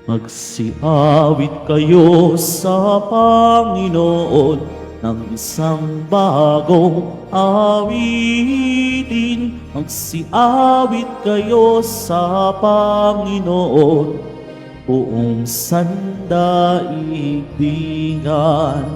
Magsiawit kayo sa Panginoon ng isang bagong awitin. Magsiawit kayo sa Panginoon, buong sandaigdigan.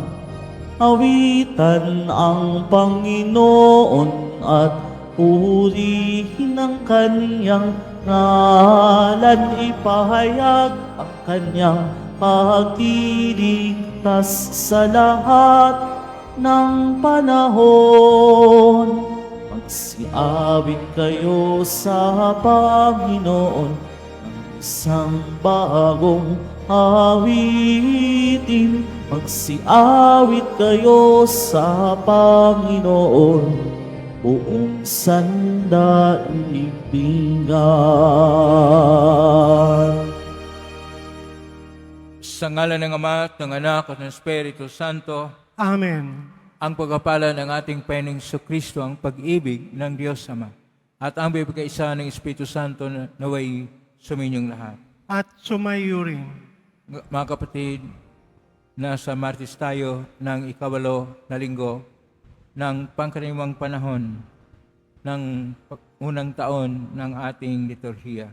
Awitan ang Panginoon at purihin ang kanyang ngalan, ipahayag ang kanyang pagdiligtas sa lahat ng panahon. Magsiawit kayo sa Panginoon ng isang bagong awitin. Magsiawit kayo sa Panginoon, buong sandaigdigan. Sa ngalan ng Ama at ng Anak at ng Espiritu Santo, Amen. ang pagpapala ng ating Panginoong Kristo, ang pag-ibig ng Diyos Ama, at ang bibigkaisa ng Espiritu Santo na naway suminyong lahat. At sumayo rin. Mga kapatid, nasa Martes tayo ng ikawalo na linggo ng pangkaraniwang panahon ng unang taon ng ating liturhiya.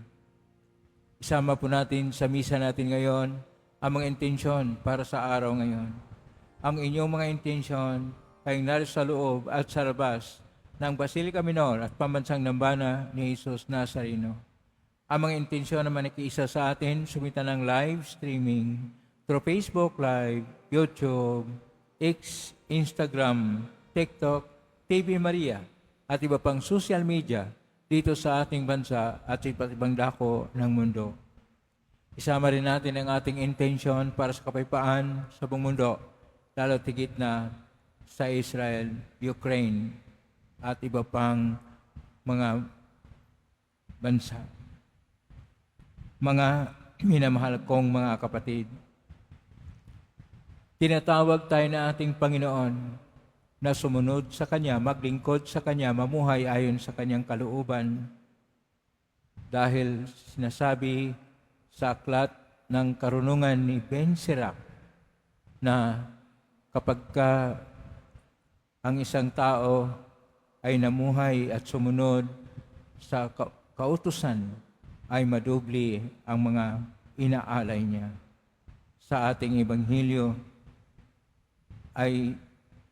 Isama po natin sa misa natin ngayon ang mga intensyon para sa araw ngayon. Ang inyong mga intensyon ay narito sa loob at sa labas ng Basilica Minor at Pambansang Dambana ni Jesus Nazareno. Ang mga intensyon naman nakiisa sa atin, sumita ng live streaming through Facebook Live, YouTube, X, Instagram, TikTok, TV Maria, at iba pang social media dito sa ating bansa at sa iba't ibang dako ng mundo. Isama rin natin ang ating intention para sa kapayapaan sa buong mundo, lalo tigit na sa Israel, Ukraine, at iba pang mga bansa. Mga minamahal kong mga kapatid, tinatawag tayo na ating Panginoon na sumunod sa Kanya, maglingkod sa Kanya, mamuhay ayon sa Kanyang kalooban. Dahil sinasabi sa aklat ng karunungan ni Ben Sirach na kapag ang isang tao ay namuhay at sumunod sa kautusan, ay madubli ang mga inaalay niya. Sa ating Ebanghelyo ay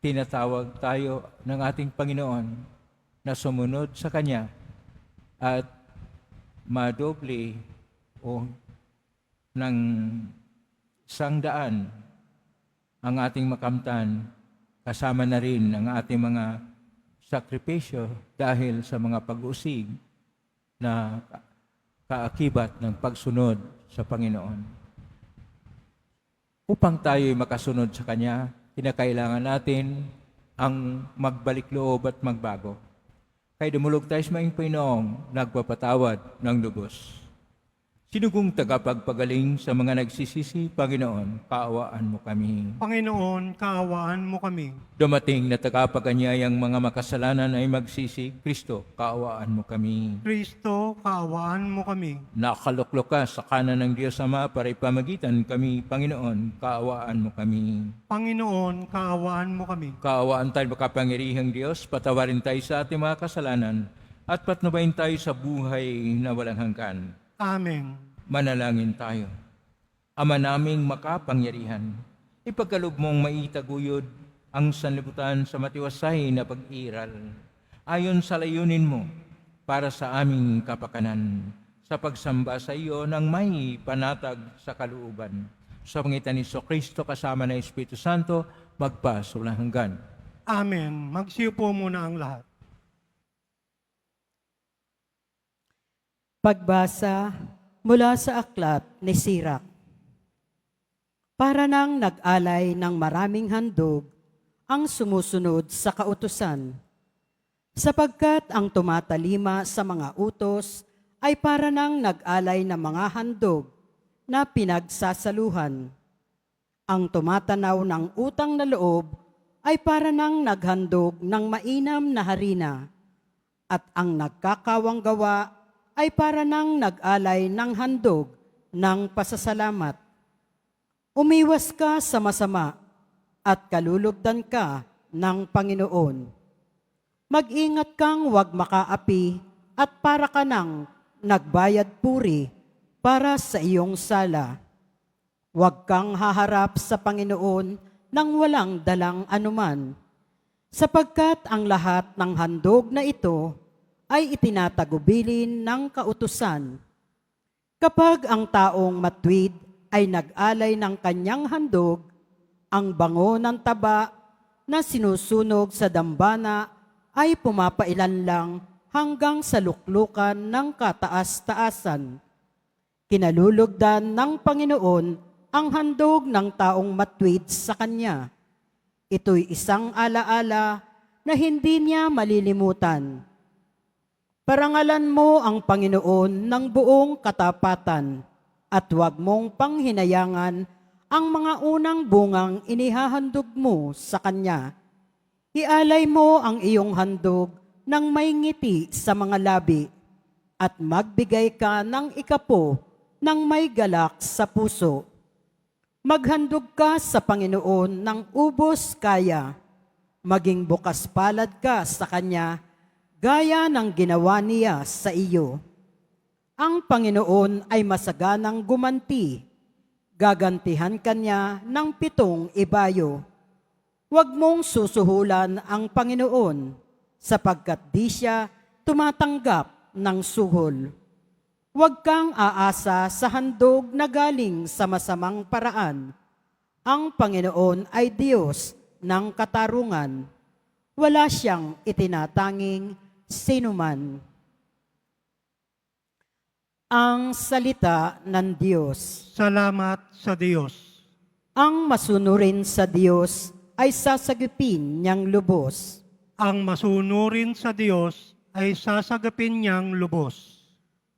tinatawag tayo ng ating Panginoon na sumunod sa Kanya at madoble o ng 100 ang ating makamtan, kasama na rin ang ating mga sakripisyo dahil sa mga pag-usig na kaakibat ng pagsunod sa Panginoon. Upang tayo'y makasunod sa Kanya, kinakailangan natin ang magbalik loob at magbago. Kaya dumulog tayo sa maing Panginoong nagpapatawad ng lubos. Sinugong tagapagpagaling sa mga nagsisisi, Panginoon, kaawaan mo kami. Panginoon, kaawaan mo kami. Dumating na tagapaganyayang mga makasalanan ay magsisi, Kristo, kaawaan mo kami. Kristo, kaawaan mo kami. Nakaluklok ka sa kanan ng Diyos Ama para ipamagitan kami, Panginoon, kaawaan mo kami. Panginoon, kaawaan mo kami. Kaawaan tayo makapangyarihang Diyos, patawarin tayo sa ating mga kasalanan, at patnubayin tayo sa buhay na walang hanggan. Amen. Manalangin tayo. Ama naming makapangyarihan, ipagkaloob mong maitaguyod ang sanlibutan sa matiwasay na pag-iral, ayon sa layunin mo para sa aming kapakanan, sa pagsamba sa iyo ng may panatag sa kalooban. Sa pangitan ni Kristo kasama ng Espiritu Santo, magpasulang hanggan. Amen. Magsiyo po muna ang lahat. Pagbasa mula sa aklat ni Sirach. Para nang nag-alay ng maraming handog ang sumusunod sa kautusan, sapagkat ang tumatalima sa mga utos ay para nang nag-alay ng mga handog na pinagsasaluhan. Ang tumatanaw ng utang na loob ay para nang naghandog ng mainam na harina, at ang nagkakawang gawa ay para nang nag-alay ng handog ng pasasalamat. Umiwas ka sa masama at kalulugdan ka ng Panginoon. Mag-ingat kang huwag makaapi at para ka nang nagbayad puri para sa iyong sala. Huwag kang haharap sa Panginoon nang walang dalang anuman, sapagkat ang lahat ng handog na ito ay itinatagubilin ng kautusan. Kapag ang taong matwid ay nag-alay ng kanyang handog, ang bango ng taba na sinusunog sa dambana ay pumapailan lang hanggang sa luklukan ng kataas-taasan. Kinalulugdan ng Panginoon ang handog ng taong matwid sa Kanya. Ito'y isang alaala na hindi niya malilimutan. Parangalan mo ang Panginoon ng buong katapatan at huwag mong panghinayangan ang mga unang bungang inihahandog mo sa Kanya. Ialay mo ang iyong handog ng may ngiti sa mga labi at magbigay ka ng ikapo ng may galak sa puso. Maghandog ka sa Panginoon ng ubos kaya, maging bukas palad ka sa Kanya, gaya ng ginawa niya sa iyo. Ang Panginoon ay masaganang gumanti, gagantihan ka niya ng 7 ibayo. Huwag mong susuhulan ang Panginoon, sapagkat di siya tumatanggap ng suhol. Huwag kang aasa sa handog na galing sa masamang paraan. Ang Panginoon ay Diyos ng katarungan. Wala siyang itinatanging sinuman. Ang salita ng Diyos. Salamat sa Diyos. Ang masunurin sa Diyos ay sasagipin niyang lubos. Ang masunurin sa Diyos ay sasagapin niyang lubos.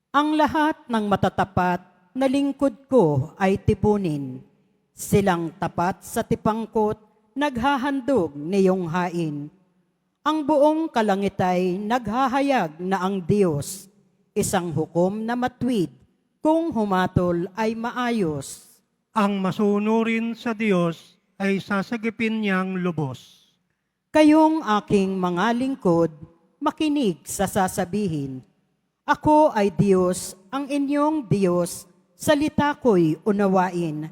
Ang lahat ng matatapat na lingkod ko ay tipunin. Silang tapat sa tipangkot, naghahandog niyong hain. Ang buong kalangit ay naghahayag na ang Diyos, isang hukom na matwid, kung humatol ay maayos. Ang masunurin sa Diyos ay sasagipin niyang lubos. Kayong aking mga lingkod, makinig sa sasabihin. Ako ay Diyos, ang inyong Diyos, salita ko'y unawain.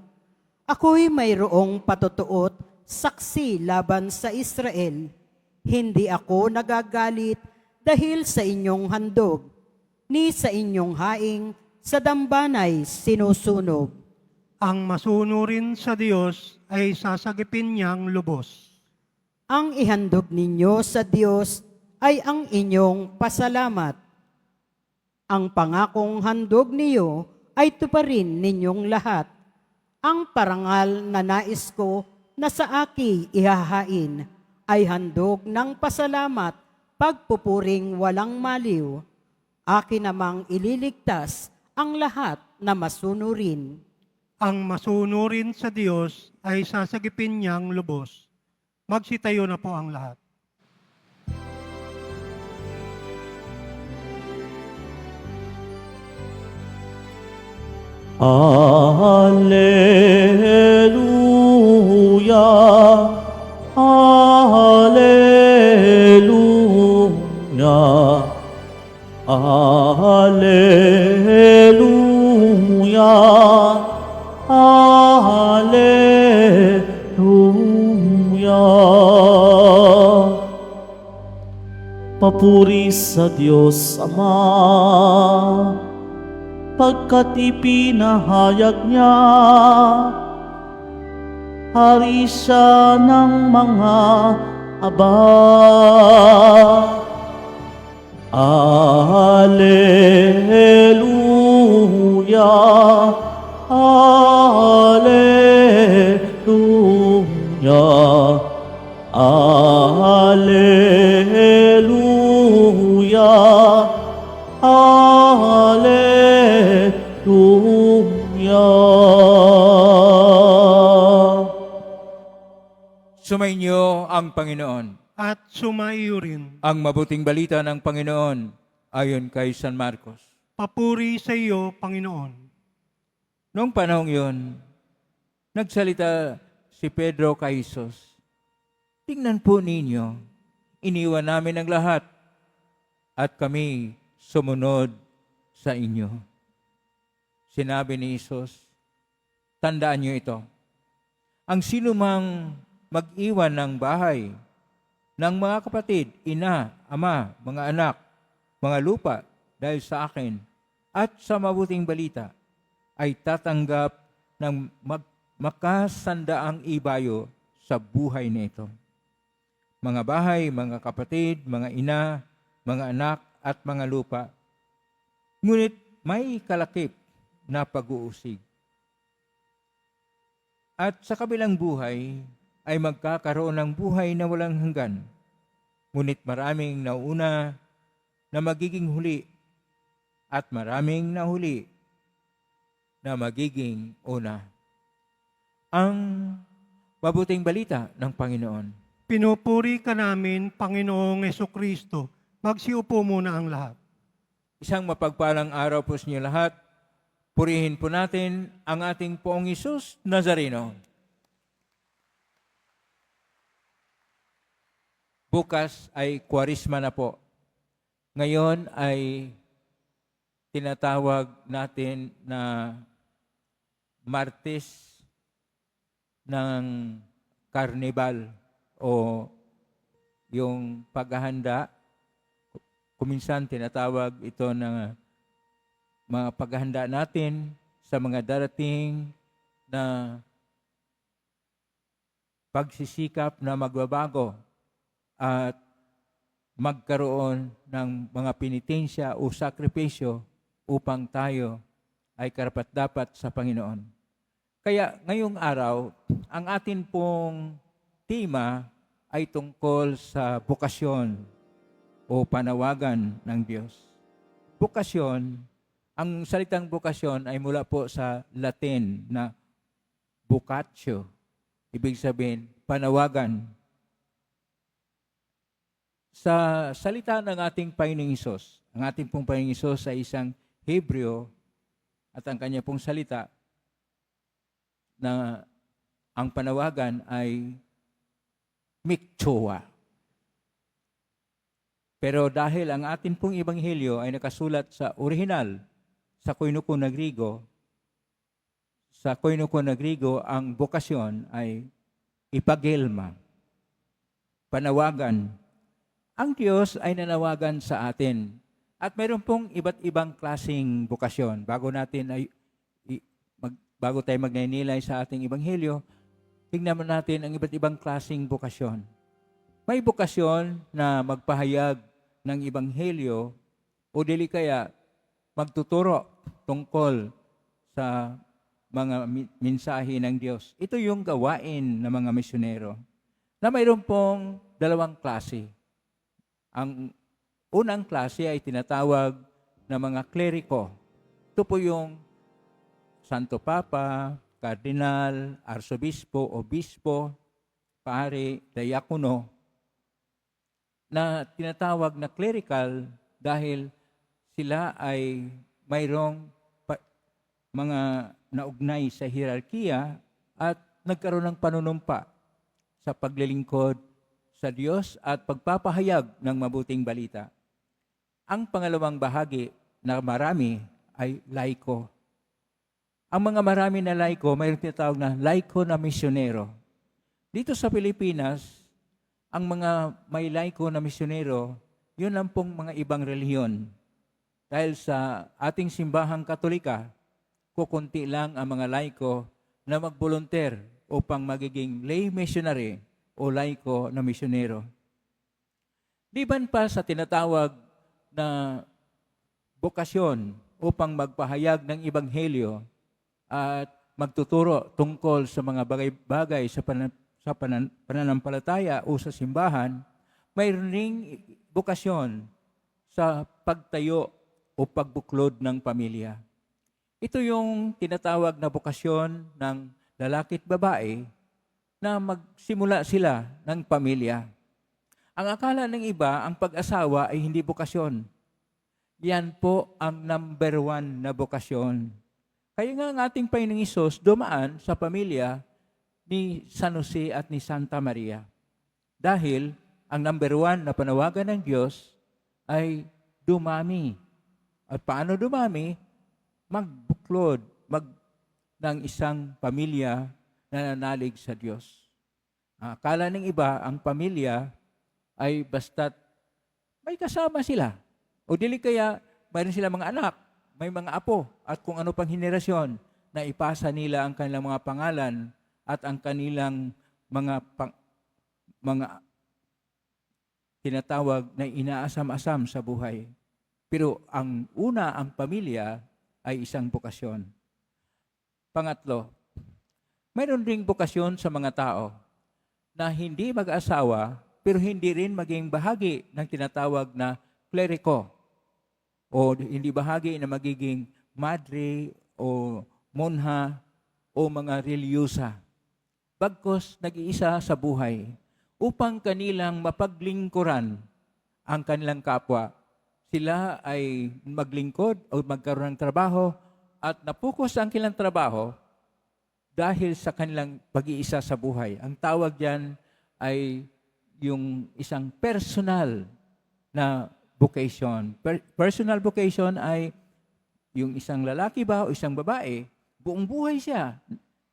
Ako'y mayroong patutuot, saksi laban sa Israel. Hindi ako nagagalit dahil sa inyong handog, ni sa inyong haing sa dambanay sinusunog. Ang masunurin sa Diyos ay sasagipin niyang lubos. Ang ihandog ninyo sa Diyos ay ang inyong pasalamat. Ang pangakong handog niyo ay tuparin ninyong lahat. Ang parangal na nais ko na sa aki ihahain ay handog ng pasalamat, pagpupuring walang maliw. Akin namang ililigtas ang lahat na masunurin. Ang masunurin sa Diyos ay sasagipin niyang lubos. Magsitayo na po ang lahat. Hallelujah, Hallelujah, Hallelujah, Hallelujah. Papuri sa Diyos Ama, pagkat ipinahayag niya, hari siya ng mga aba. Alleluia, Alleluia, Alleluia, Alleluia. Sumainyo ang Panginoon. At sumaiyo rin. Ang mabuting balita ng Panginoon ayon kay San Marcos. Papuri sa iyo, Panginoon. Noong panahong yun, nagsalita si Pedro kay Jesus, "Tingnan po ninyo, iniwan namin ang lahat at kami sumunod sa inyo." Sinabi ni Jesus, tandaan niyo ito, ang sinumang mag-iwan ng bahay, ng mga kapatid, ina, ama, mga anak, mga lupa, dahil sa akin, at sa mabuting balita, ay tatanggap ng makasandaang ibayo sa buhay nito. Mga bahay, mga kapatid, mga ina, mga anak, at mga lupa. Ngunit may kalakip na pag-uusig. At sa kabilang buhay, ay magkakaroon ng buhay na walang hanggan. Ngunit maraming nauna na magiging huli at maraming nahuli na magiging una. Ang mabuting balita ng Panginoon. Pinupuri ka namin, Panginoong Hesukristo. Magsiupo muna ang lahat. Isang mapagpalang araw po sa inyo lahat. Purihin po natin ang ating Poong Hesus Nazareno. Bukas ay Kwaresma na po. Ngayon ay tinatawag natin na Martes ng Carnival o yung paghahanda. Kuminsan tinatawag ito ng mga paghahanda natin sa mga darating na pagsisikap na magbabago at magkaroon ng mga penitensya o sakripisyo upang tayo ay karapat-dapat sa Panginoon. Kaya ngayong araw, ang atin pong tema ay tungkol sa bokasyon o panawagan ng Diyos. Bokasyon, ang salitang bokasyon ay mula po sa Latin na vocatio. Ibig sabihin, panawagan. Sa salita ng ating Panginoong Hesus, ang ating pong Panginoong Hesus ay isang Hebreo at ang kanya pong salita na ang panawagan ay mikchoa. Pero dahil ang ating pong ebanghelyo ay nakasulat sa orihinal, sa Koinoko na Grigo, ang bokasyon ay ipagilma, panawagan. Ang Diyos ay nanawagan sa atin. At mayroon pong iba't ibang klaseng bokasyon. Bago tayo magninilay sa ating ebanghelyo, tingnan natin ang iba't ibang klaseng bokasyon. May bokasyon na magpahayag ng ebanghelyo o dili kaya magtuturo tungkol sa mga mensahe ng Diyos. Ito yung gawain ng mga misyonero na mayroon pong dalawang klase. Ang unang klase ay tinatawag na mga kleriko. Ito po yung Santo Papa, Kardinal, Arsobispo, Obispo, Pare, Diakono, na tinatawag na clerical dahil sila ay mayroong mga naugnay sa hierarkiya at nagkaroon ng panunumpa sa paglilingkod sa Diyos at pagpapahayag ng mabuting balita. Ang pangalawang bahagi na marami ay laiko. Ang mga marami na laiko, mayroon tinatawag na laiko na misyonero. Dito sa Pilipinas, ang mga may laiko na misyonero, yun lang pong mga ibang relihiyon. Dahil sa ating simbahang Katolika, kukunti lang ang mga laiko na mag-volunteer upang magiging lay missionary o laiko na misyonero. Liban pa sa tinatawag na bokasyon upang magpahayag ng ebanghelyo at magtuturo tungkol sa mga bagay-bagay sa pananampalataya o sa simbahan, mayroon ring bokasyon sa pagtayo o pagbuklod ng pamilya. Ito yung tinatawag na bokasyon ng lalaki at babae na magsimula sila ng pamilya. Ang akala ng iba, ang pag-asawa ay hindi bokasyon. Yan po ang number 1 na bokasyon. Kaya nga ang ating Panginoong Hesus dumaan sa pamilya ni San Jose at ni Santa Maria. Dahil ang number one na panawagan ng Diyos ay dumami. At paano dumami? Magbuklod, ng isang pamilya na nanalig sa Diyos. Akala ng iba, ang pamilya ay basta't may kasama sila. O dili kaya, mayroon sila mga anak, may mga apo, at kung ano pang henerasyon na ipasa nila ang kanilang mga pangalan at ang kanilang mga tinatawag na inaasam-asam sa buhay. Pero ang pamilya ay isang bokasyon. Pangatlo, mayroon ding bokasyon sa mga tao na hindi mag-asawa pero hindi rin maging bahagi ng tinatawag na kleriko o hindi bahagi na magiging madre o monha o mga relyosa. Bagkus nag-iisa sa buhay upang kanilang mapaglingkuran ang kanilang kapwa. Sila ay maglingkod o magkaroon ng trabaho at napokus ang kanilang trabaho dahil sa kanilang pag-iisa sa buhay. Ang tawag diyan ay yung isang personal na vocation. Personal vocation ay yung isang lalaki ba o isang babae, buong buhay siya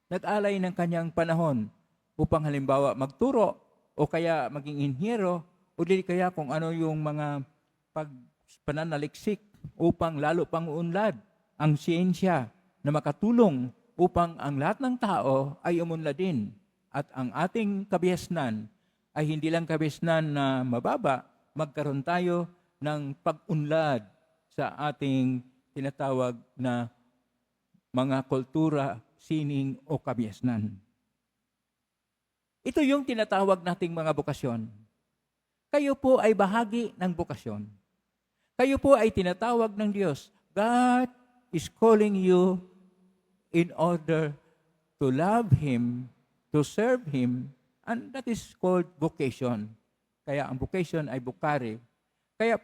nag-alay ng kanyang panahon upang halimbawa magturo o kaya maging inhinyero o di kaya kung ano yung mga pananaliksik upang lalo pang uunlad ang siyensya na makatulong upang ang lahat ng tao ay umunlad din. At ang ating kabiasnan ay hindi lang kabiasnan na mababa, magkaroon tayo ng pag-unlad sa ating tinatawag na mga kultura, sining o kabiasnan. Ito yung tinatawag nating mga bokasyon. Kayo po ay bahagi ng bokasyon. Kayo po ay tinatawag ng Diyos. God is calling you in order to love Him, to serve Him, and that is called vocation. Kaya ang vocation ay bukare. Kaya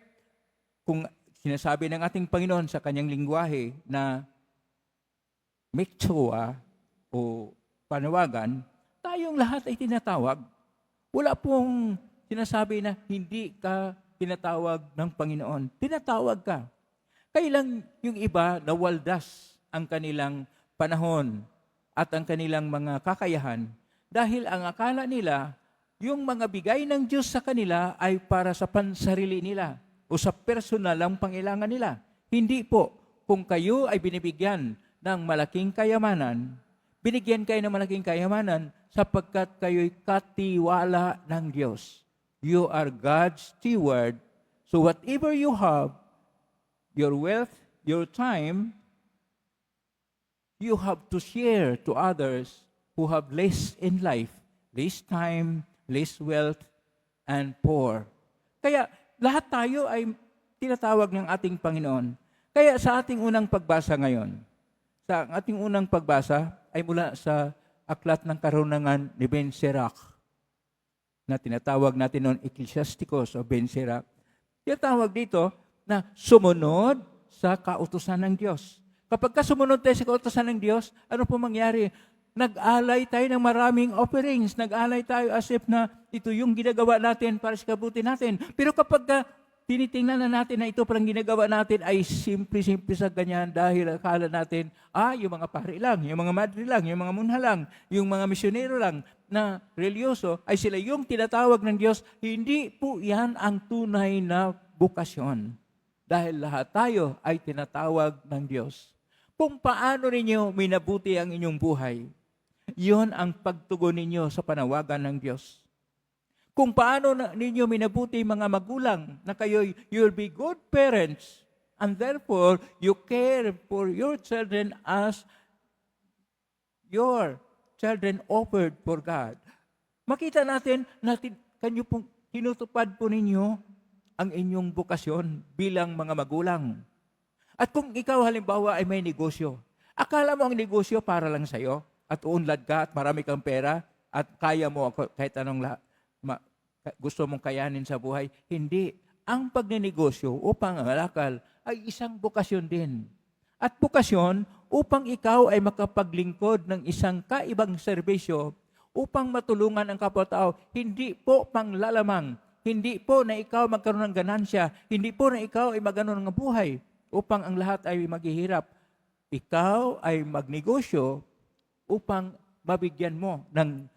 kung sinasabi ng ating Panginoon sa kanyang lingwahe na mekchoa o panawagan, tayong lahat ay tinatawag. Wala pong sinasabi na hindi ka tinatawag ng Panginoon. Tinatawag ka. Kailang yung iba nawaldas ang kanilang panahon at ang kanilang mga kakayahan dahil ang akala nila yung mga bigay ng Diyos sa kanila ay para sa pansarili nila o sa personal ang pangailangan nila. Hindi po. Kung kayo ay binibigyan ng malaking kayamanan, binigyan kayo ng malaking kayamanan sapagkat kayo'y katiwala ng Diyos. You are God's steward. So whatever you have, your wealth, your time, you have to share to others who have less in life, less time, less wealth, and poor. Kaya lahat tayo ay tinatawag ng ating Panginoon. Kaya sa ating unang pagbasa ngayon, sa ating unang pagbasa ay mula sa Aklat ng Karunungan ni Ben Sirach na tinatawag natin noon Ecclesiasticus o Ben Sirach. Tinatawag dito na sumunod sa kautusan ng Diyos. Kapag sumunod tayo sa kautusan ng Diyos, ano po mangyari? Nag-alay tayo ng maraming offerings. Nag-alay tayo as if na ito yung ginagawa natin para sa kabuti natin. Pero kapag tinitingnan na natin na ito palang ginagawa natin ay simple-simple sa ganyan dahil akala natin, yung mga pari lang, yung mga madre lang, yung mga munha lang, yung mga misyonero lang na religyoso ay sila yung tinatawag ng Diyos. Hindi po yan ang tunay na bokasyon. Dahil lahat tayo ay tinatawag ng Diyos. Kung paano ninyo minabuti ang inyong buhay, yon ang pagtugon ninyo sa panawagan ng Diyos. Kung paano ninyo minabuti mga magulang na kayo, you'll be good parents and therefore you care for your children as your children offered for God. Makita natin kanyo pong tinutupad po ninyo ang inyong bokasyon bilang mga magulang. At kung ikaw halimbawa ay may negosyo, akala mo ang negosyo para lang sa'yo at uunlad ka at marami kang pera at kaya mo kahit anong gusto mong kayanin sa buhay. Hindi. Ang pagnenegosyo o pangangalakal ay isang bokasyon din. At bokasyon upang ikaw ay makapaglingkod ng isang kaibang serbisyo upang matulungan ang kapwa-tao. Hindi po panglalamang, hindi po na ikaw magkaroon ng ganansya, hindi po na ikaw ay magano ng buhay upang ang lahat ay maghihirap. Ikaw ay magnegosyo upang mabigyan mo ng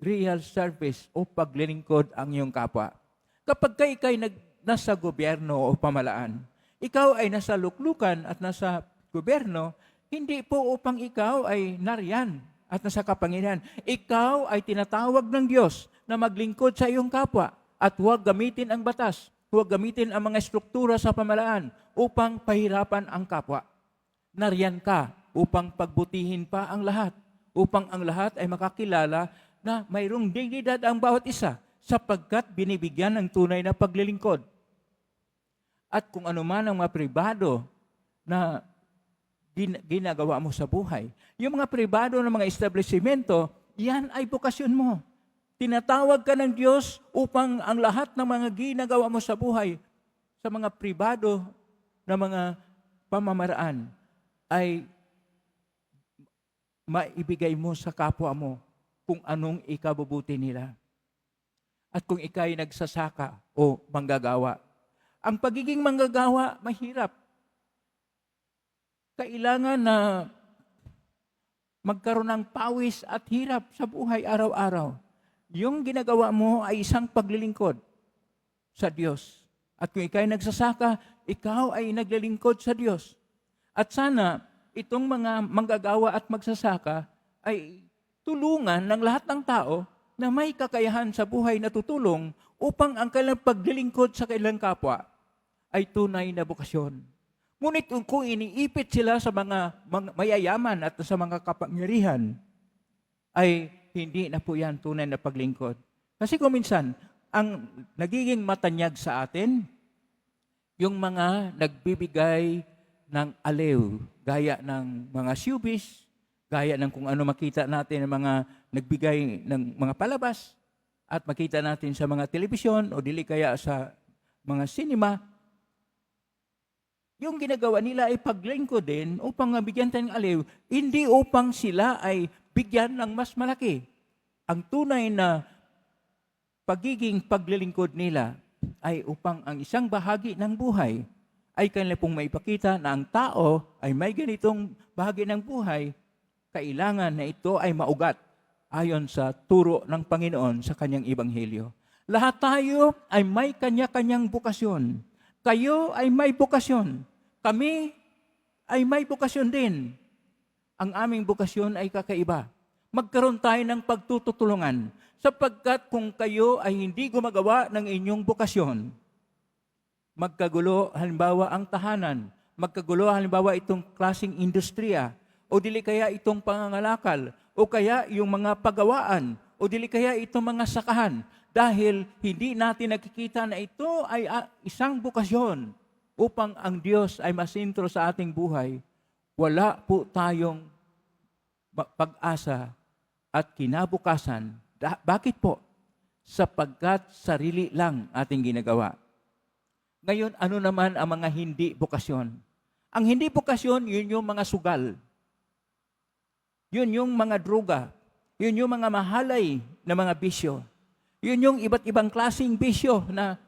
real service o paglilingkod ang iyong kapwa. Kapag ikay nasa gobyerno o pamalaan, ikaw ay nasa luklukan at nasa gobyerno, hindi po upang ikaw ay nariyan at nasa kapangyarihan. Ikaw ay tinatawag ng Diyos na maglingkod sa iyong kapwa at huwag gamitin ang batas, huwag gamitin ang mga struktura sa pamalaan upang pahirapan ang kapwa. Nariyan ka upang pagbutihin pa ang lahat, upang ang lahat ay makakilala na mayroong dignidad ang bawat isa sapagkat binibigyan ng tunay na paglilingkod. At kung ano man ang mga pribado na ginagawa mo sa buhay, yung mga pribado ng mga establishmento, yan ay bokasyon mo. Tinatawag ka ng Diyos upang ang lahat ng mga ginagawa mo sa buhay, sa mga pribado na mga pamamaraan, ay maibigay mo sa kapwa mo kung anong ikabubuti nila. At kung ikay nagsasaka o manggagawa, ang pagiging manggagawa, mahirap. Kailangan na magkaroon ng pawis at hirap sa buhay araw-araw. Yung ginagawa mo ay isang paglilingkod sa Diyos. At kung ikay nagsasaka, ikaw ay naglilingkod sa Diyos. At sana itong mga manggagawa at magsasaka ay tulungan ng lahat ng tao na may kakayahan sa buhay na tutulong upang ang kanilang paglilingkod sa kanilang kapwa ay tunay na bokasyon. Ngunit kung iniipit sila sa mga mayayaman at sa mga kapangyarihan, ay hindi na po yan tunay na paglingkod. Kasi kung minsan, ang nagiging matanyag sa atin, yung mga nagbibigay ng aliw, gaya ng mga showbiz, gaya ng kung ano makita natin ng mga nagbigay ng mga palabas at makita natin sa mga telebisyon o dili kaya sa mga cinema, yung ginagawa nila ay paglingkod din upang mabigyan tayo ng aliw, hindi upang sila ay bigyan ng mas malaki. Ang tunay na pagiging paglilingkod nila ay upang ang isang bahagi ng buhay ay kanila pong maipakita na ang tao ay may ganitong bahagi ng buhay, kailangan na ito ay maugat ayon sa turo ng Panginoon sa kanyang ebanghelyo. Lahat tayo ay may kanya-kanyang bokasyon. Kayo ay may bokasyon. Kami ay may bokasyon din. Ang aming bokasyon ay kakaiba. Magkaroon tayo ng pagtutulungan sapagkat kung kayo ay hindi gumagawa ng inyong bokasyon, magkagulo halimbawa ang tahanan, magkagulo halimbawa itong klaseng industriya, o dili kaya itong pangangalakal, o kaya yung mga pagawaan, o dili kaya itong mga sakahan, dahil hindi natin nakikita na ito ay isang bokasyon upang ang Diyos ay masintro sa ating buhay. Wala po tayong pag-asa at kinabukasan. Bakit po? Sapagkat sarili lang ating ginagawa. Ngayon, ano naman ang mga hindi bokasyon? Ang hindi bokasyon, yun yung mga sugal. Yun yung mga droga. Yun yung mga mahalay na mga bisyo. Yun yung iba't ibang klaseng bisyo na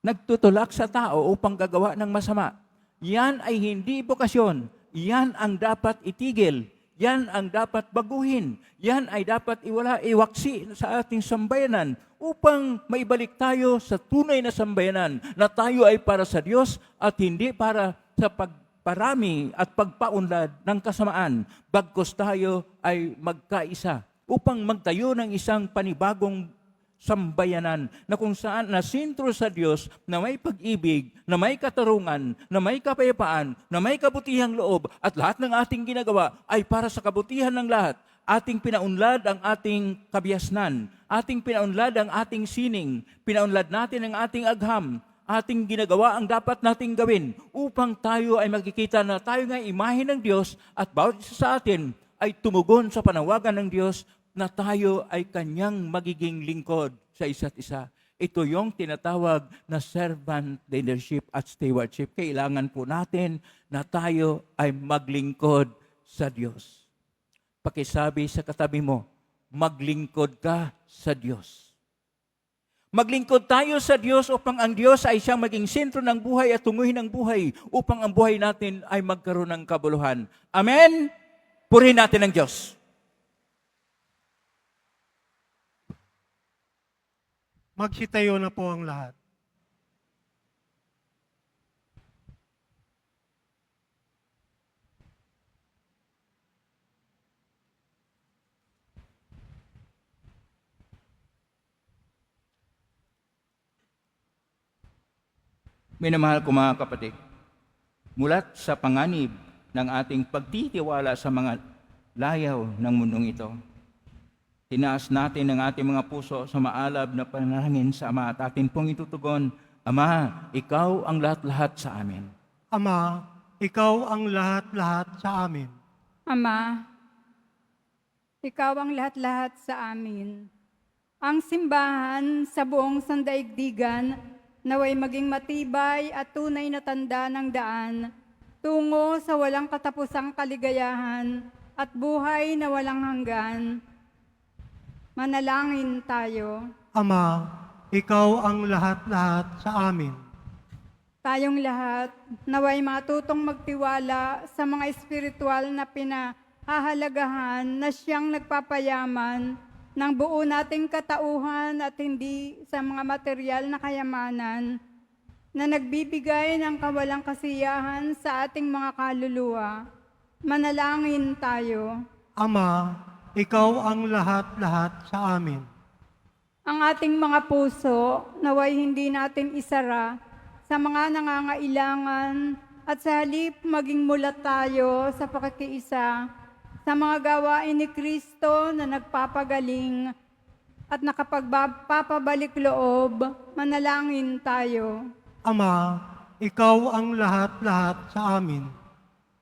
nagtutulak sa tao upang gagawa ng masama. Yan ay hindi bokasyon. Yan ang dapat itigil. Yan ang dapat baguhin. Yan ay dapat iwaksi sa ating sambayanan upang maibalik tayo sa tunay na sambayanan na tayo ay para sa Diyos at hindi para sa pagparami at pagpaunlad ng kasamaan. Bagkus tayo ay magkaisa upang magtayo ng isang panibagong sambayanan na kung saan nasintro sa Diyos na may pag-ibig, na may katarungan, na may kapayapaan, na may kabutihang loob at lahat ng ating ginagawa ay para sa kabutihan ng lahat. Ating pinaunlad ang ating kabiasnan, ating pinaunlad ang ating sining, pinaunlad natin ang ating agham, ating ginagawa ang dapat nating gawin upang tayo ay magkikita na tayo nga imahe ng Diyos at bawat isa sa atin ay tumugon sa panawagan ng Diyos na tayo ay kanyang magiging lingkod sa isa't isa. Ito yung tinatawag na servant leadership at stewardship. Kailangan po natin na tayo ay maglingkod sa Diyos. Pakisabi sa katabi mo, maglingkod ka sa Diyos. Maglingkod tayo sa Diyos upang ang Diyos ay siyang maging sentro ng buhay at tunguhin ng buhay upang ang buhay natin ay magkaroon ng kabuluhan. Amen? Purihin natin ang Diyos. Magsitayo na po ang lahat. Minamahal ko mga kapatid, mulat sa panganib ng ating pagtitiwala sa mga layaw ng mundong ito, tinaas natin ang ating mga puso sa maalab na panalangin sa Ama at atin pong itutugon, Ama, Ikaw ang lahat-lahat sa amin. Ama, Ikaw ang lahat-lahat sa amin. Ama, Ikaw ang lahat-lahat sa amin. Ang simbahan sa buong sandaigdigan naway maging matibay at tunay na tanda ng daan tungo sa walang katapusang kaligayahan at buhay na walang hanggan. Manalangin tayo. Ama, Ikaw ang lahat-lahat sa amin. Tayong lahat naway matutong magtiwala sa mga espiritual na pinahahalagahan na siyang nagpapayaman ng buo nating katauhan at hindi sa mga material na kayamanan na nagbibigay ng kawalang kasiyahan sa ating mga kaluluwa. Manalangin tayo. Ama, Ikaw ang lahat-lahat sa amin. Ang ating mga puso naway hindi natin isara sa mga nangangailangan at sa halip maging mulat tayo sa pakikiisa sa mga gawain ni Kristo na nagpapagaling at nakapagpapabalik loob. Manalangin tayo. Ama, Ikaw ang lahat-lahat sa amin.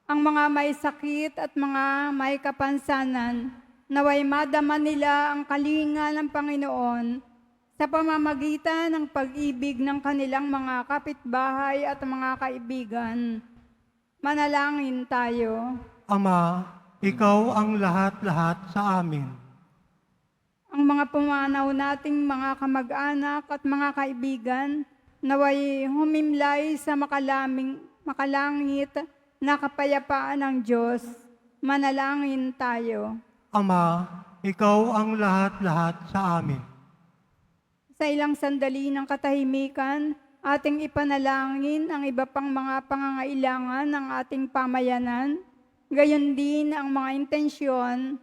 Ang mga may sakit at mga may kapansanan, naway madama nila ang kalinga ng Panginoon sa pamamagitan ng pag-ibig ng kanilang mga kapitbahay at mga kaibigan. Manalangin tayo. Ama, Ikaw ang lahat-lahat sa amin. Ang mga pumanaw nating mga kamag-anak at mga kaibigan, naway humimlay sa makalangit na kapayapaan ng Diyos. Manalangin tayo. Ama, Ikaw ang lahat-lahat sa amin. Sa ilang sandali ng katahimikan, ating ipanalangin ang iba pang mga pangangailangan ng ating pamayanan, gayon din ang mga intensyon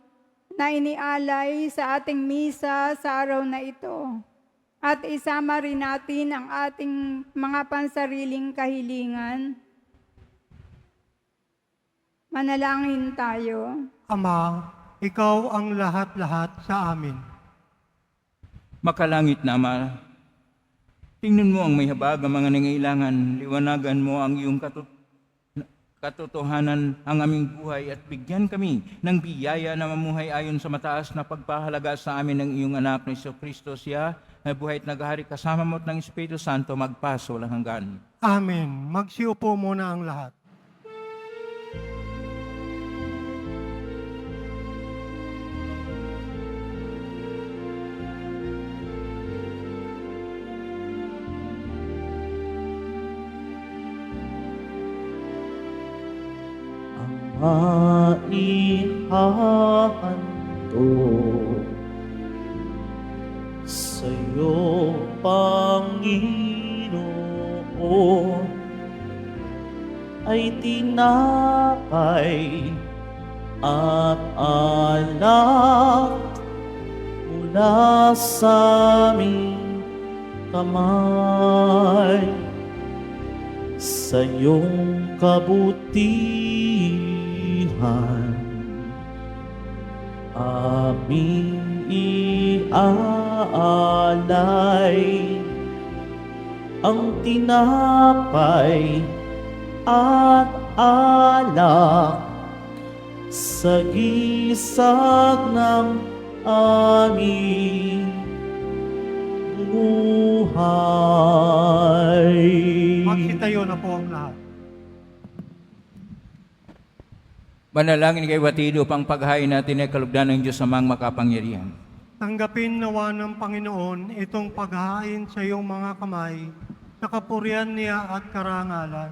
na inialay sa ating misa sa araw na ito. At isama rin natin ang ating mga pansariling kahilingan. Manalangin tayo. Ama, Ikaw ang lahat-lahat sa amin. Makalangit na Ama, tingnan mo ang may habag ang mga nangailangan, liwanagan mo ang iyong katotohanan ang aming buhay at bigyan kami ng biyaya na mamuhay ayon sa mataas na pagpahalaga sa amin ng iyong anak na Kristo, siya na buhay at naghahari kasama mo at ng Espiritu Santo magpaso walang hanggan. Amen. Magsiupo muna ang lahat. Maihahandog sa'yo, Panginoon, ay tinapay at alak mula sa aming kamay. Sa iyong kabutihan aming iaalay ang tinapay at alak sa gisag ng aming buhay. Magsitayo na po ang lahat. Manalangin kay Watid upang paghain natin ay kalugdan ng Diyos amang makapangyarihan. Tanggapin nawa ng Panginoon itong paghain sa iyong mga kamay, sa kapurihan niya at karangalan,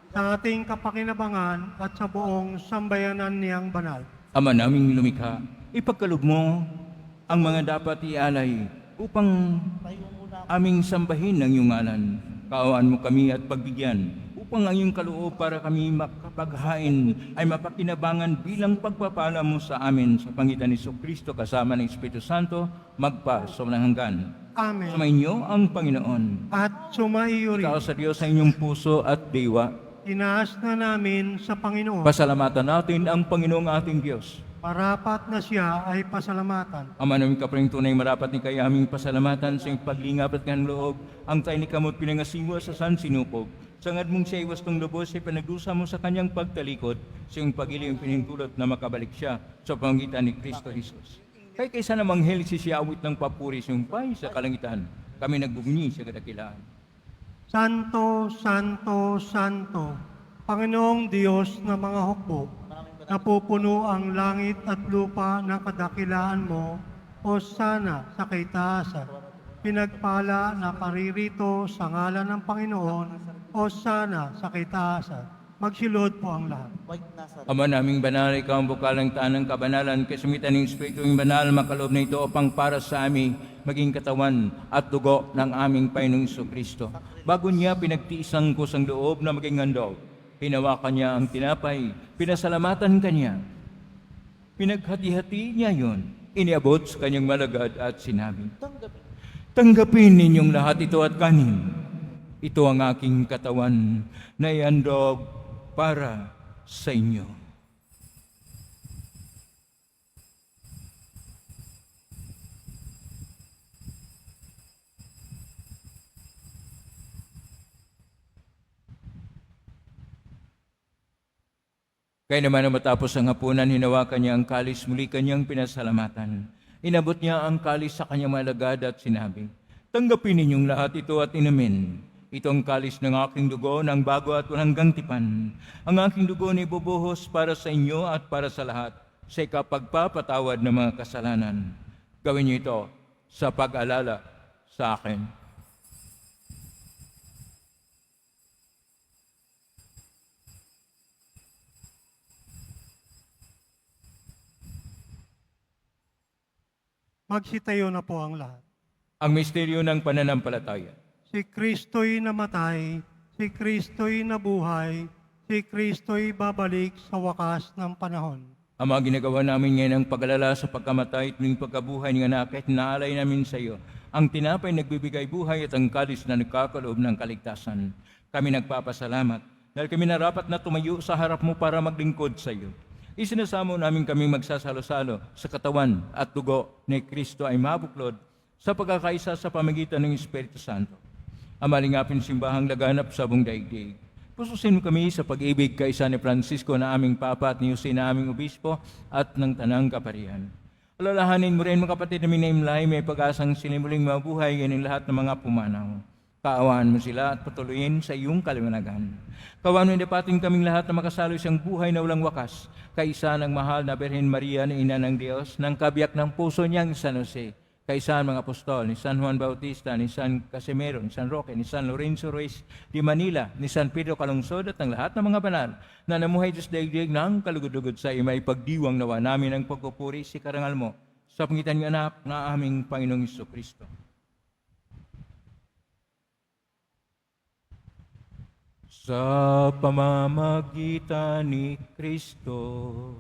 sa ating kapakinabangan at sa buong sambayanan niyang banal. Ama naming lumikha, ipagkaloob mo ang mga dapat ialay upang aming sambahin ang iyong ngalan. Kaawaan mo kami at pagbigyan upang ang iyong kaloob para kami makapaghain ay mapakinabangan bilang pagpapala mo sa amin sa pangitan ni Kristo kasama ng Espiritu Santo magpa sa walang hanggan. Amen. Sumainyo ang Panginoon. At sumaiyo rin. Ikaw sa Diyos sa inyong puso at diwa. Tinaas na namin sa Panginoon. Pasalamatan natin ang Panginoong ating Diyos. Marapat na siya ay pasalamatan. Ama namin kaparing tunay marapat ni kaya aming pasalamatan sa iyong paglingap at kanang loob, ang tayo ni kamot pinangasiwa sa San Sinupog. Sangad mong siya iwas tong lubos ay panagdusa mo sa kanyang pagtalikod, sa iyong pag-iling pinintulot na makabalik siya sa pangitan ni Kristo Jesus. Kaya kaysa namang heli si siya awit ng papuri sa iyong pay sa kalangitan, kami nagbugni sa kadakilaan. Santo, Santo, Santo, Panginoong Diyos na mga hukbo, napupuno ang langit at lupa ng kadakilaan mo, o sana sa kaitaasan. Pinagpala na paririto sa ngalan ng Panginoon, o sana sa kaitaasan. Magsilod po ang lahat. Ama naming banal, ikaw ang bukal ng tanang kabanalan, kasamitan ng Espiritu ng banal, makaloob na ito upang para sa amin, maging katawan at dugo ng aming Panginoong Kristo. Bago niya pinagtiisang kusang loob na maging handog, hinawakan niya ang tinapay, pinasalamatan kanya. Pinaghati-hati niya yon, iniabot sa kanyang malagad at sinabi, tanggapin ninyong lahat ito at kanin. Ito ang aking katawan na ihandog para sa inyo. Kaya naman na matapos ang hapunan, hinawakan niya ang kalis, muli kanyang pinasalamatan. Inabot niya ang kalis sa kanyang malagad at sinabi, tanggapin ninyong lahat ito at inumin. Ito ang kalis ng aking dugo ng bago at walang tipan. Ang aking dugo ni bubuhos para sa inyo at para sa lahat sa ikapagpapatawad ng mga kasalanan. Gawin niyo ito sa pag-alala sa akin. Magsitayo na po ang lahat. Ang misteryo ng pananampalataya. Si Kristo'y namatay, si Kristo'y nabuhay, si Kristo'y babalik sa wakas ng panahon. Ama, ginagawa namin ngayon ang pag-alala sa pagkamatay at ng pagkabuhay ng anak at naalay namin sa iyo ang tinapay nagbibigay buhay at ang kalis na nagkakaloob ng kaligtasan. Kami nagpapasalamat dahil kami narapat na tumayo sa harap mo para maglingkod sa iyo. Isinasamo namin kami magsasalo-salo sa katawan at dugo ni Kristo ay mabuklod sa pagkakaisa sa pamagitan ng Espiritu Santo. Amalingapin simbahang laganap sa buong daigdig. Pususin mo kami sa pag-ibig kaisa ni Francisco na aming Papa at ni Jose na aming Obispo at ng Tanang Kaparian. Alalahanin mo rin mga kapatid na minaimlay, may pag-asang sinimuling mabuhay ganin lahat ng mga pumanaw. Kaawaan mo sila at patuloyin sa iyong kaliwanagan. Kaawaan mo dapatin kaming lahat na makasalo isang buhay na walang wakas, kaisa ng mahal na Birhen Maria na Ina ng Diyos, ng kabiyak ng puso niyang San Jose, kaisa ang mga apostol, ni San Juan Bautista, ni San Casimiro, ni San Roque, ni San Lorenzo Ruiz de Manila, ni San Pedro Calungsod at ang lahat ng mga banal na namuhay Diyos daigdig ng kalugod-lugod sa imay pagdiwang nawa namin ang pagpupuri si karangal mo sa pangitan ng anak na aming Panginoong Kristo. Sa pamamagitan ni Kristo,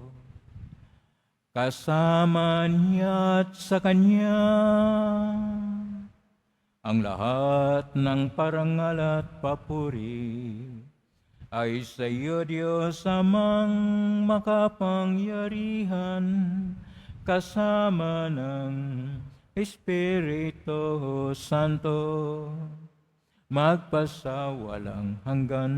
kasama niya at sa Kanya, ang lahat ng parangal at papuri ay sa iyo, Diyos amang makapangyarihan, kasama ng Espiritu Santo, magpasawalang hanggan.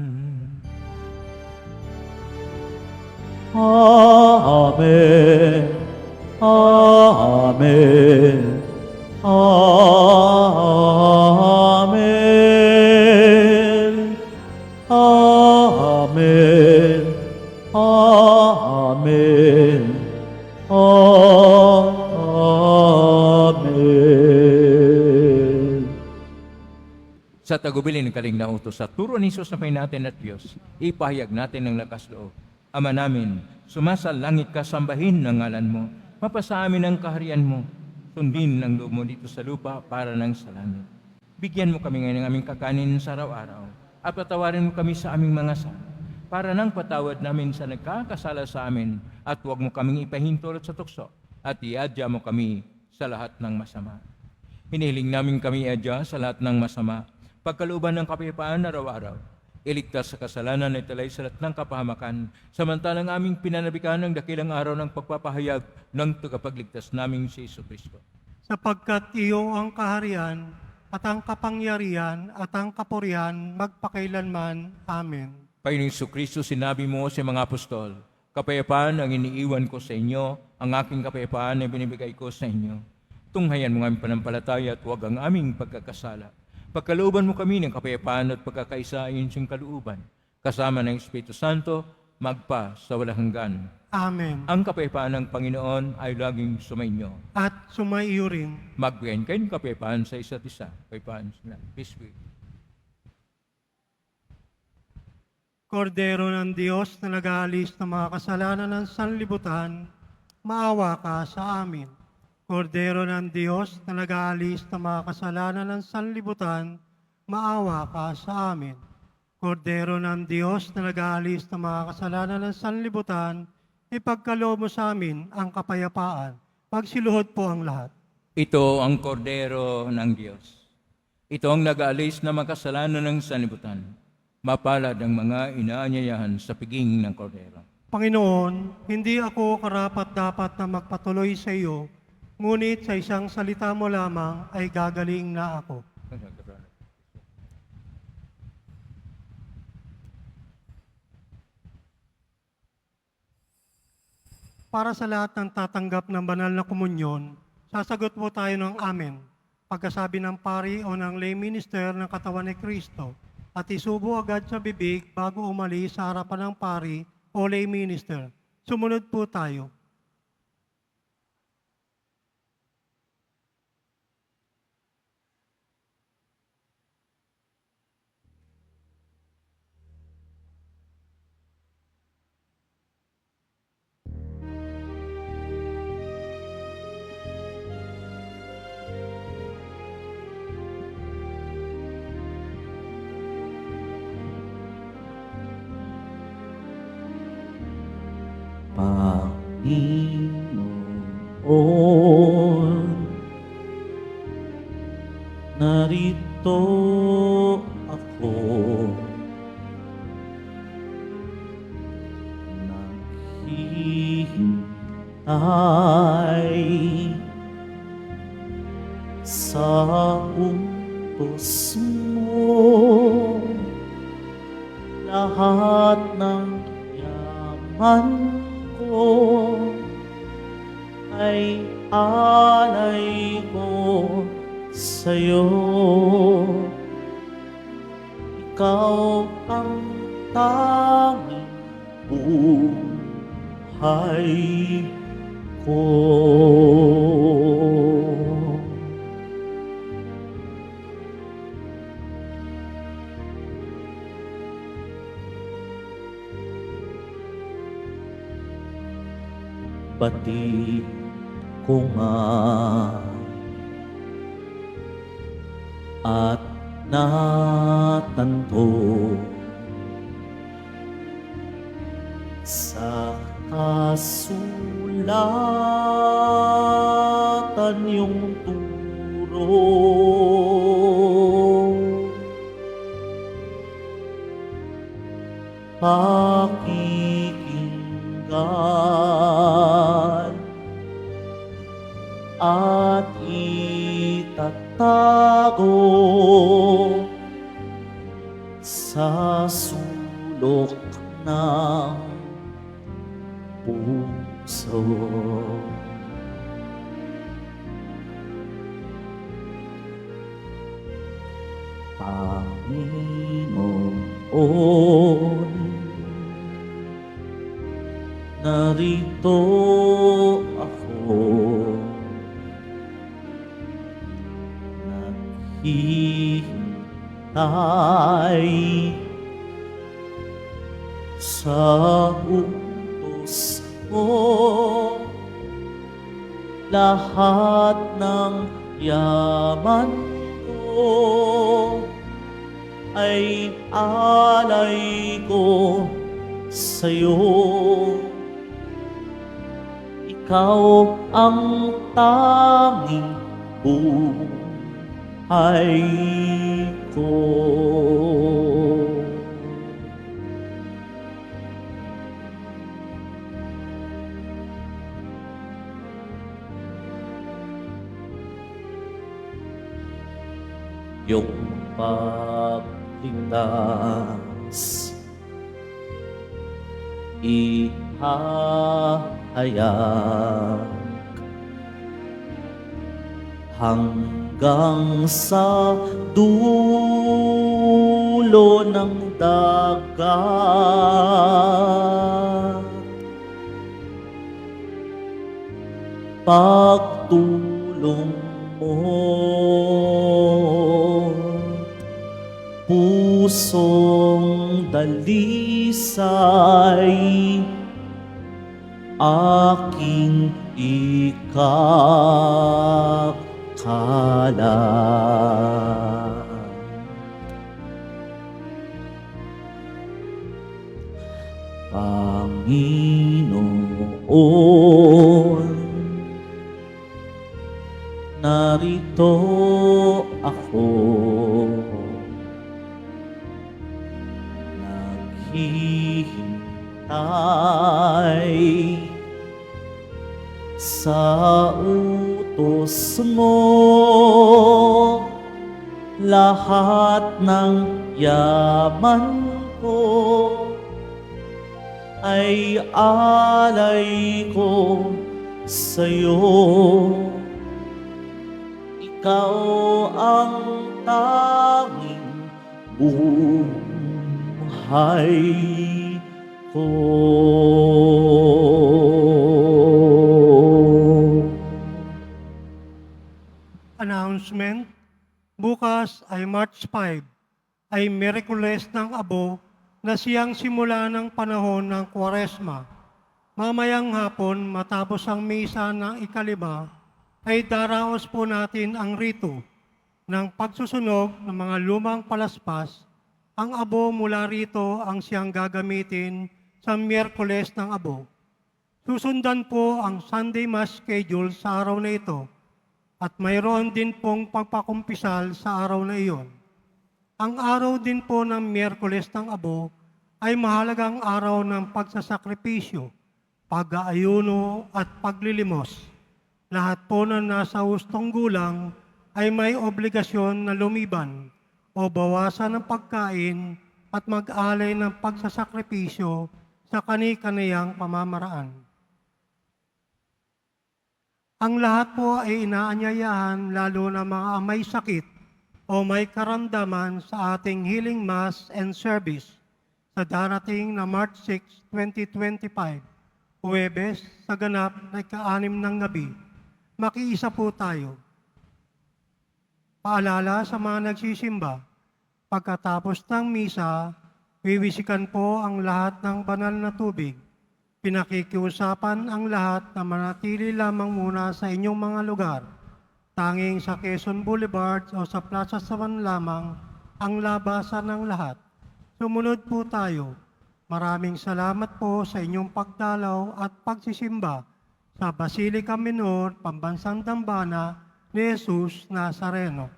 Amen. Amen. Amen. Amen. Amen. Amen. Sa tagubilin ng kaling na utos sa turo ni Jesus na may natin at Diyos, ipahayag natin ng lakas loob. Ama namin, sumasalangit ka, sambahin ng ngalan mo. Mapasa amin ang kaharian mo. Sundin ang loob mo dito sa lupa para ng sa langit. Bigyan mo kami ngayon ng aming kakanin sa araw-araw. At patawarin mo kami sa aming mga sala. Para nang patawad namin sa nagkakasala sa amin. At huwag mo kaming ipahintulot sa tukso. At iadya mo kami sa lahat ng masama. Hinihiling namin kami iadya sa lahat ng masama. Pagkalooban ng kapayapaan araw-araw, iligtas sa kasalanan na italay sa lahat ng kapahamakan, samantalang aming pinanabikan ng dakilang araw ng pagpapahayag ng tagapagligtas naming si Jesucristo. Sapagkat iyo ang kaharian at ang kapangyarihan at ang kapurihan magpakailanman. Amen. Panginoong Jesucristo, sinabi mo sa mga apostol, kapayapaan ang iniiwan ko sa inyo, ang aking kapayapaan ay binibigay ko sa inyo. Tunghayan mo ang aming panampalataya at huwag ang aming pagkakasala. Pagkalooban mo kami ng kapayapaan at pagkakaisa ayon sa kalooban, kasama ng Espiritu Santo, magpa sa walang hanggan. Amen. Ang kapayapaan ng Panginoon ay laging sumainyo. At sumaiyo rin. Magbigayin kayo ng kapayapaan sa isa't isa. Kapayapaan sila. Peace be. Kordero ng Diyos na nag-aalis ng mga kasalanan ng sanlibutan, maawa ka sa amin. Kordero ng Diyos na nag-aalis ng mga kasalanan ng sanlibutan, maawa ka sa amin. Kordero ng Diyos na nag-aalis ng mga kasalanan ng sanlibutan, ipagkaloob mo sa amin ang kapayapaan. Pagsiluhod po ang lahat. Ito ang kordero ng Diyos. Ito ang nag-aalis na mga kasalanan ng sanlibutan. Mapalad ang mga inaanyayahan sa piging ng kordero. Panginoon, hindi ako karapat-dapat na magpatuloy sa iyo, ngunit sa isang salita mo lamang ay gagaling na ako. Para sa lahat ng tatanggap ng banal na komunyon, sasagot po tayo ng amen. Pagkasabi ng pari o ng lay minister ng katawan ni Kristo, at isubo agad sa bibig bago umalis sa harapan ng pari o lay minister. Sumunod po tayo. Panginoon, narito ako, naghihintay sa utos mo, lahat ng yaman ko ay alay ko sa'yo. Ikaw ang tanging buhay ko. Pati ko nga at natanto sa kasulatan yung turo. Pakikinggan at itatago sa sulok ng puso. Panginoon, narito ako, naghihintay sa utos mo. Lahat ng yaman ko ay alay ko sa'yo. Ikaw ang tanging buhay ko. Yung pagligtas ihahayag hanggang sa dulo ng dagat. Pagtulong mo, pusong dalisay, aking ikakalat. Panginoon, narito ako, naghihintay sa utos mo. Lahat ng yaman ko ay alay ko sa'yo. Ikaw ang tanging buhay ko. Announcement. Bukas ay March 5, ay Miyerkules ng Abo na siyang simula ng panahon ng Kwaresma. Mamayang hapon, matapos ang misa ng ikalima, ay daraos po natin ang rito ng pagsusunog ng mga lumang palaspas. Ang abo mula rito ang siyang gagamitin sa Miyerkules ng Abo. Susundan po ang Sunday Mass schedule sa araw na ito at mayroon din pong pagpakumpisal sa araw na iyon. Ang araw din po ng Miyerkules ng Abo ay mahalagang araw ng pagsasakripisyo, pag-aayuno at paglilimos. Lahat po na nasa hustong gulang ay may obligasyon na lumiban o bawasan ng pagkain at mag-alay ng pagsasakripisyo sa kani-kaniyang pamamaraan. Ang lahat po ay inaanyayahan, lalo na mga may sakit o may karamdaman, sa ating healing mass and service sa darating na March 6, 2025, Huwebes, sa ganap na ika-6 ng gabi. Makiisa po tayo. Paalala sa mga nagsisimba, pagkatapos ng misa, wiwisikan po ang lahat ng banal na tubig. Pinakikiusapan ang lahat na manatili lamang muna sa inyong mga lugar. Tanging sa Quezon Boulevard o sa Plaza Saban lamang ang labasan ng lahat. Sumunod po tayo. Maraming salamat po sa inyong pagdalaw at pagsisimba sa Basilica Minor, Pambansang Dambana ni Jesus Nazareno.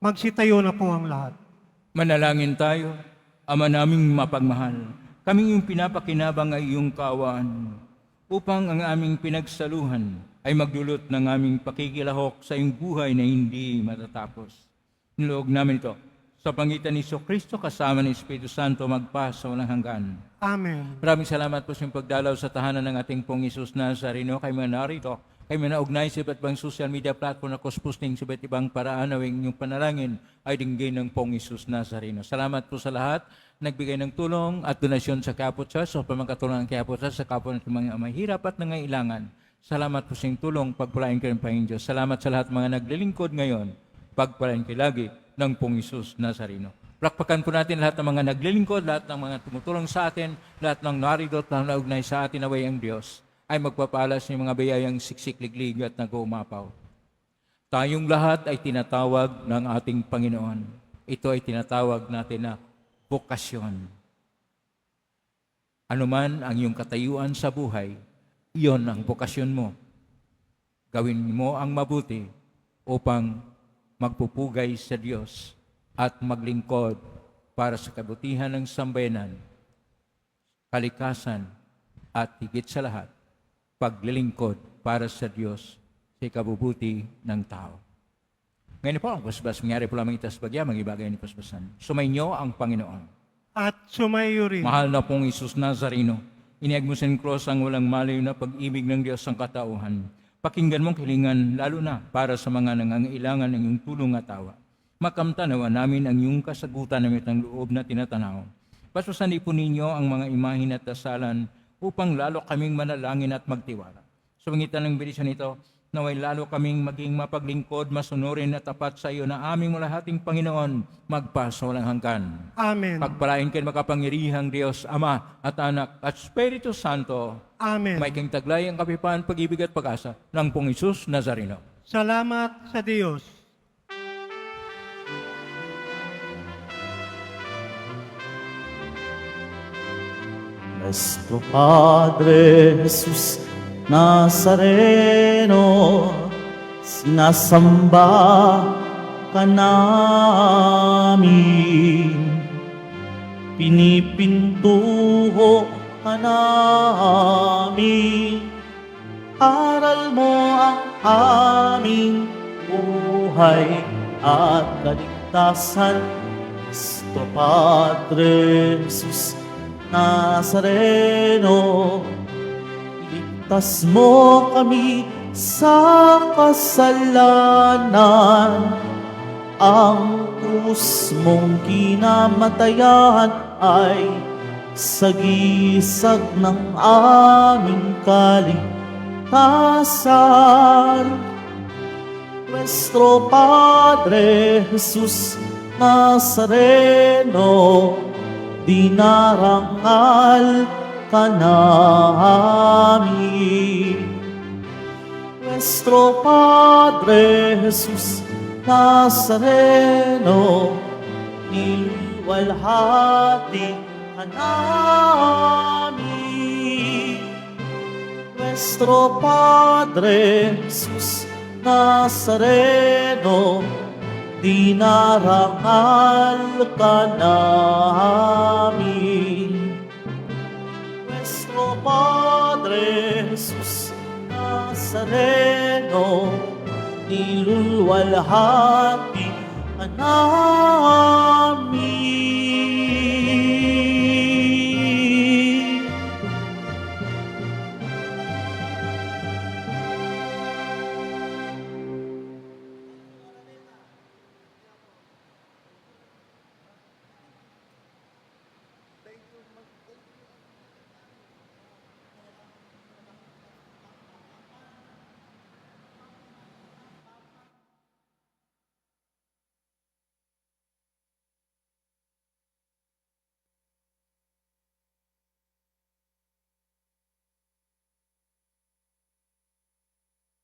Magsitayo na po ang lahat. Manalangin tayo. Ama naming mapagmahal, kami yung pinapakinabang ay iyong kaawaan upang ang aming pinagsaluhan ay magdulot ng aming pakikilahok sa iyong buhay na hindi matatapos. Niloog namin ito sa pangitan ni Kristo kasama ng Espiritu Santo magpa sa walang hanggan. Amen. Maraming salamat po sa iyong pagdalaw sa tahanan ng ating pong Jesus Nazareno. Kay mga narito, Kami naugnay sa iba't ibang social media platform na posting sa iba't ibang paraan nawing yung panalangin ay dinggay ng Pong Isus Nazareno. Salamat po sa lahat nagbigay ng tulong at donasyon sa Quiapo Church o pamagkatulong ng Quiapo Church sa kapwa ng mga mahirap at nangailangan. Salamat po sa inyong tulong, pagpalain kayo ng Panginoon Diyos. Salamat sa lahat mga naglilingkod ngayon, pagpalain kayo lagi ng Pong Isus Nazareno. Plakpakan po natin lahat ng mga naglilingkod, lahat ng mga tumutulong sa atin, lahat ng narito at naugnay sa atin naway ang Diyos ay magpapalas ng mga bayayang siksik, liglig at nag-uumapaw. Tayong lahat ay tinatawag ng ating Panginoon. Ito ay tinatawag natin na bokasyon. Ano man ang iyong katayuan sa buhay, iyon ang bokasyon mo. Gawin mo ang mabuti upang magpupugay sa Diyos at maglingkod para sa kabutihan ng sambayanan, kalikasan, at higit sa lahat, paglilingkod para sa Diyos sa ikabubuti ng tao. Ngayon po ang pasbas, mangyari po lamang itas bagya, magibagay ni pasbasan. Sumainyo ang Panginoon. At sumayo rin. Mahal na pong Isus Nazareno, iniag mo sa cross ang walang malayo na pag-ibig ng Diyos ang katauhan. Pakinggan mong kilingan, lalo na para sa mga nangangailangan ng iyong tulong at awa. Makamtanawa namin ang iyong kasagutan ng itang loob na tinatanaw. Paspasan po ninyo ang mga imahin at dasalan upang lalo kaming manalangin at magtiwala. Sa pangitan ng bilisyon nito, naway lalo kaming maging mapaglingkod, masunurin at tapat sa iyo na aming malahating Panginoon, magpaso walang hanggan. Amen. Pagpalain kayo makapangirihang Diyos, Ama at Anak at Espiritu Santo. Amen. May king taglay ang kapipan, pag-ibig at pag-asa ng Pong Isus Nazareno. Salamat sa Diyos. Nuestro Padre Jesús Nazareno, sinasamba ka namin, pinipintuho ka namin, aral mo ang aming buhay at kaligtasan. Nuestro Padre Jesús Nazareno, iligtas mo kami sa kasalanan. Ang krus mong kinamatayan ay sagisag ng aming kaligtasan. Nuestro Padre Jesús Nazareno, dinarangal ka namin. Nuestro Padre Jesús Nazareno, niluwalhati ka namin. Nuestro Padre Jesús Nazareno, dinarangal ka namin. Nuestro Padre Jesús Nazareno, niluluwalhati ka namin.